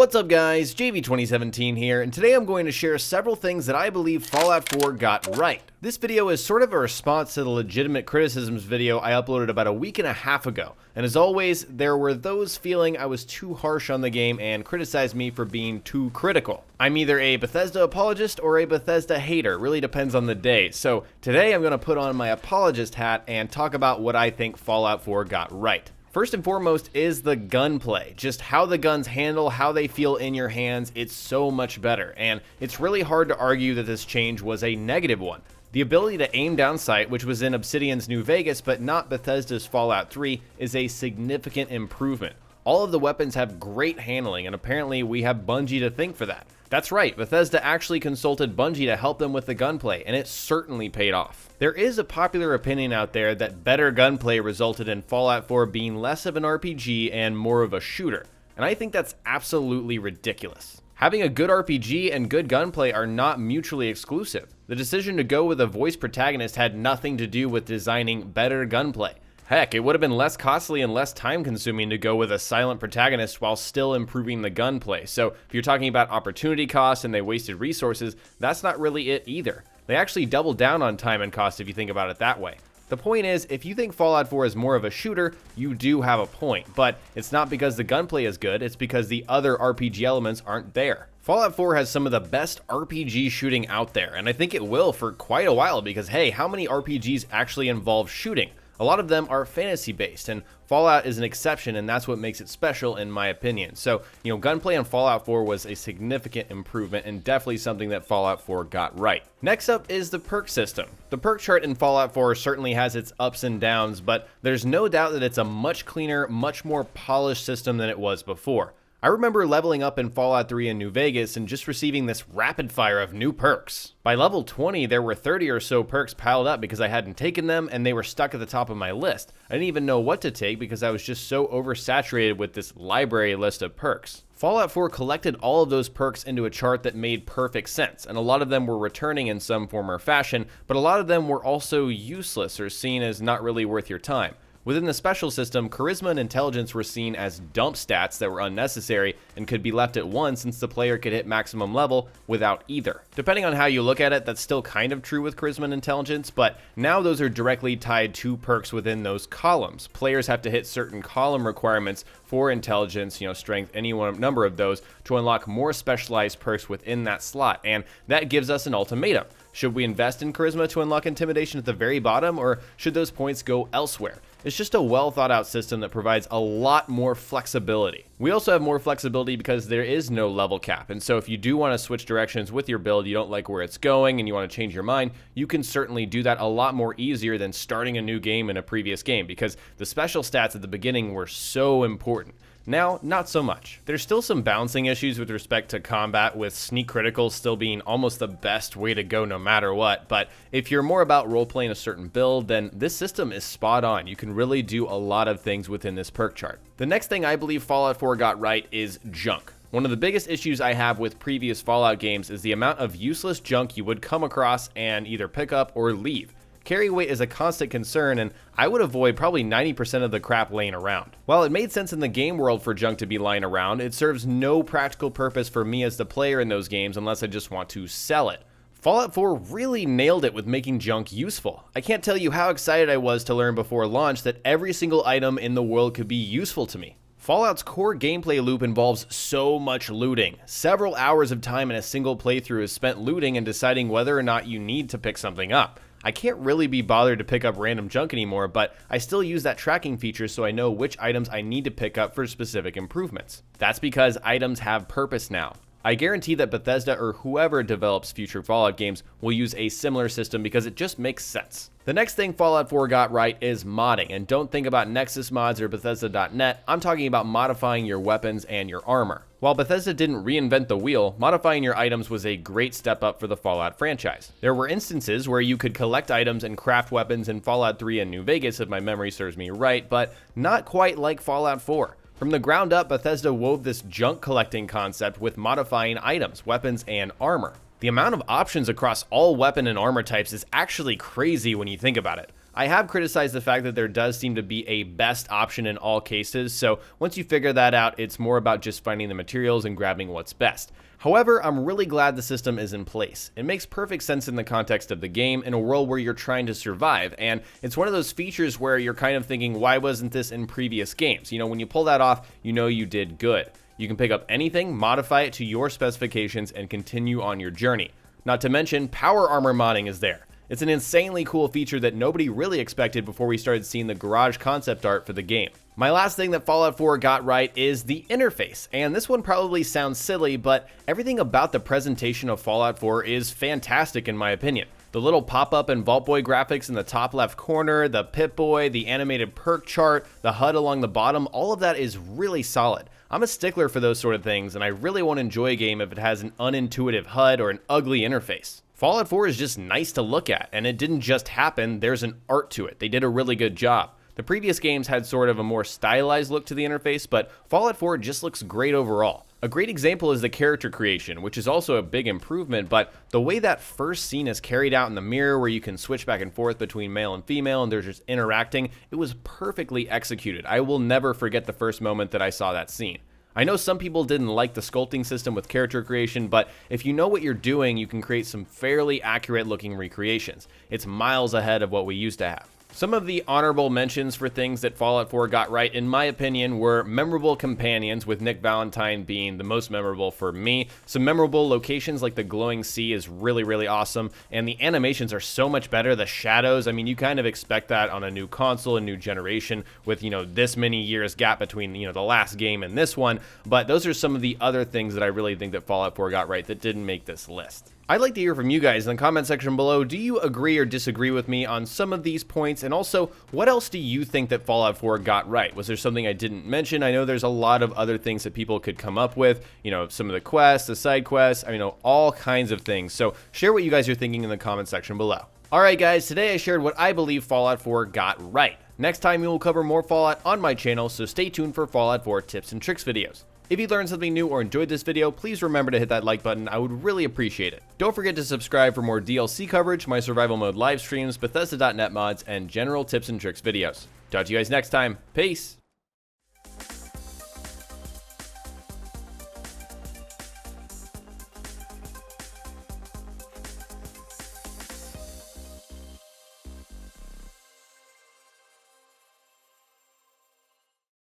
What's up guys, JV2017 here, and today I'm going to share several things that I believe Fallout 4 got right. This video is sort of a response to the legitimate criticisms video I uploaded about a week and a half ago, and as always, there were those feeling I was too harsh on the game and criticized me for being too critical. I'm either a Bethesda apologist or a Bethesda hater, really depends on the day, so today I'm going to put on my apologist hat and talk about what I think Fallout 4 got right. First and foremost is the gunplay. Just how the guns handle, how they feel in your hands, it's so much better. And it's really hard to argue that this change was a negative one. The ability to aim down sight, which was in Obsidian's New Vegas but not Bethesda's Fallout 3, is a significant improvement. All of the weapons have great handling, and apparently we have Bungie to thank for that. That's right, Bethesda actually consulted Bungie to help them with the gunplay, and it certainly paid off. There is a popular opinion out there that better gunplay resulted in Fallout 4 being less of an RPG and more of a shooter, and I think that's absolutely ridiculous. Having a good RPG and good gunplay are not mutually exclusive. The decision to go with a voice protagonist had nothing to do with designing better gunplay. Heck, it would have been less costly and less time consuming to go with a silent protagonist while still improving the gunplay. So if you're talking about opportunity cost and they wasted resources, that's not really it either. They actually doubled down on time and cost if you think about it that way. The point is, if you think Fallout 4 is more of a shooter, you do have a point, but it's not because the gunplay is good, it's because the other RPG elements aren't there. Fallout 4 has some of the best RPG shooting out there, and I think it will for quite a while because hey, how many RPGs actually involve shooting? A lot of them are fantasy-based, and Fallout is an exception, and that's what makes it special in my opinion. So, gunplay in Fallout 4 was a significant improvement, and definitely something that Fallout 4 got right. Next up is the perk system. The perk chart in Fallout 4 certainly has its ups and downs, but there's no doubt that it's a much cleaner, much more polished system than it was before. I remember leveling up in Fallout 3 in New Vegas and just receiving this rapid fire of new perks. By level 20, there were 30 or so perks piled up because I hadn't taken them and they were stuck at the top of my list. I didn't even know what to take because I was just so oversaturated with this library list of perks. Fallout 4 collected all of those perks into a chart that made perfect sense, and a lot of them were returning in some form or fashion, but a lot of them were also useless or seen as not really worth your time. Within the special system, charisma and intelligence were seen as dump stats that were unnecessary and could be left at 1 since the player could hit maximum level without either. Depending on how you look at it, that's still kind of true with charisma and intelligence, but now those are directly tied to perks within those columns. Players have to hit certain column requirements for intelligence, strength, any number of those to unlock more specialized perks within that slot, and that gives us an ultimatum. Should we invest in charisma to unlock intimidation at the very bottom, or should those points go elsewhere? It's just a well thought out system that provides a lot more flexibility. We also have more flexibility because there is no level cap, and so if you do want to switch directions with your build, you don't like where it's going and you want to change your mind, you can certainly do that a lot more easier than starting a new game in a previous game because the special stats at the beginning were so important. Now, not so much. There's still some balancing issues with respect to combat, with sneak criticals still being almost the best way to go no matter what, but if you're more about role-playing a certain build, then this system is spot on. You can really do a lot of things within this perk chart. The next thing I believe Fallout 4 got right is junk. One of the biggest issues I have with previous Fallout games is the amount of useless junk you would come across and either pick up or leave. Carry weight is a constant concern, and I would avoid probably 90% of the crap laying around. While it made sense in the game world for junk to be lying around, it serves no practical purpose for me as the player in those games unless I just want to sell it. Fallout 4 really nailed it with making junk useful. I can't tell you how excited I was to learn before launch that every single item in the world could be useful to me. Fallout's core gameplay loop involves so much looting. Several hours of time in a single playthrough is spent looting and deciding whether or not you need to pick something up. I can't really be bothered to pick up random junk anymore, but I still use that tracking feature so I know which items I need to pick up for specific improvements. That's because items have purpose now. I guarantee that Bethesda or whoever develops future Fallout games will use a similar system because it just makes sense. The next thing Fallout 4 got right is modding, and don't think about Nexus mods or Bethesda.net, I'm talking about modifying your weapons and your armor. While Bethesda didn't reinvent the wheel, modifying your items was a great step up for the Fallout franchise. There were instances where you could collect items and craft weapons in Fallout 3 and New Vegas if my memory serves me right, but not quite like Fallout 4. From the ground up, Bethesda wove this junk collecting concept with modifying items, weapons, and armor. The amount of options across all weapon and armor types is actually crazy when you think about it. I have criticized the fact that there does seem to be a best option in all cases, so once you figure that out, it's more about just finding the materials and grabbing what's best. However, I'm really glad the system is in place. It makes perfect sense in the context of the game in a world where you're trying to survive, and it's one of those features where you're kind of thinking, why wasn't this in previous games? You know, when you pull that off, you know you did good. You can pick up anything, modify it to your specifications, and continue on your journey. Not to mention, power armor modding is there. It's an insanely cool feature that nobody really expected before we started seeing the garage concept art for the game. My last thing that Fallout 4 got right is the interface, and this one probably sounds silly, but everything about the presentation of Fallout 4 is fantastic in my opinion. The little pop-up and Vault Boy graphics in the top left corner, the Pip-Boy, the animated perk chart, the HUD along the bottom, all of that is really solid. I'm a stickler for those sort of things, and I really won't enjoy a game if it has an unintuitive HUD or an ugly interface. Fallout 4 is just nice to look at, and it didn't just happen, there's an art to it. They did a really good job. The previous games had sort of a more stylized look to the interface, but Fallout 4 just looks great overall. A great example is the character creation, which is also a big improvement, but the way that first scene is carried out in the mirror where you can switch back and forth between male and female and they're just interacting, it was perfectly executed. I will never forget the first moment that I saw that scene. I know some people didn't like the sculpting system with character creation, but if you know what you're doing, you can create some fairly accurate looking recreations. It's miles ahead of what we used to have. Some of the honorable mentions for things that Fallout 4 got right, in my opinion, were memorable companions, with Nick Valentine being the most memorable for me. Some memorable locations like the glowing sea is really, really awesome, and the animations are so much better. The shadows, I mean, you kind of expect that on a new console, a new generation, with, this many years gap between, the last game and this one, but those are some of the other things that I really think that Fallout 4 got right that didn't make this list. I'd like to hear from you guys in the comment section below. Do you agree or disagree with me on some of these points? And also, what else do you think that Fallout 4 got right? Was there something I didn't mention? I know there's a lot of other things that people could come up with. Some of the quests, the side quests, all kinds of things. So share what you guys are thinking in the comment section below. Alright guys, today I shared what I believe Fallout 4 got right. Next time we will cover more Fallout on my channel, so stay tuned for Fallout 4 tips and tricks videos. If you learned something new or enjoyed this video, please remember to hit that like button. I would really appreciate it. Don't forget to subscribe for more DLC coverage, my survival mode live streams, Bethesda.net mods, and general tips and tricks videos. Talk to you guys next time. Peace!